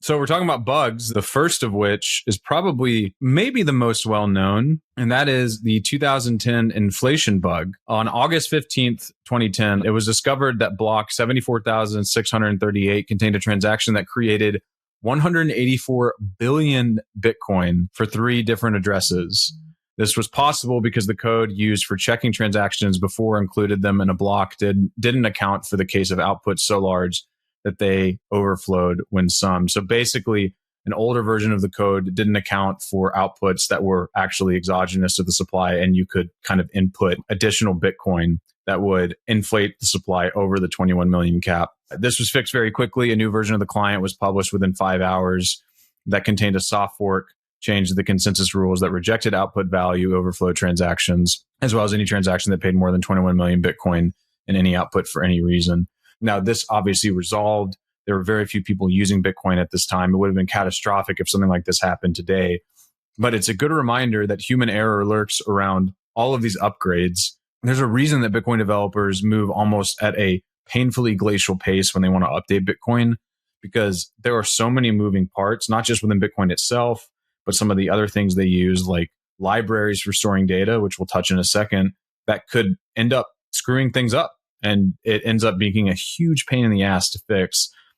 So we're talking about bugs, the first of which is probably maybe the most well-known, and that is the 2010 inflation bug. On August 15th, 2010, it was discovered that block 74,638 contained a transaction that created 184 billion Bitcoin for 3 different addresses. This was possible because the code used for checking transactions before included them in a block didn't account for the case of outputs so large that they overflowed when summed. So basically, an older version of the code didn't account for outputs that were actually exogenous to the supply, and you could kind of input additional Bitcoin that would inflate the supply over the 21 million cap. This was fixed very quickly. A new version of the client was published within 5 hours that contained a soft fork change the consensus rules that rejected output value overflow transactions, as well as any transaction that paid more than 21 million Bitcoin in any output for any reason. Now, this obviously resolved. There were very few people using Bitcoin at this time. It would have been catastrophic if something like this happened today. But it's a good reminder that human error lurks around all of these upgrades. There's a reason that Bitcoin developers move almost at a painfully glacial pace when they want to update Bitcoin, because there are so many moving parts, not just within Bitcoin itself, but some of the other things they use, like libraries for storing data, which we'll touch in a second, that could end up screwing things up. And it ends up being a huge pain in the ass to fix.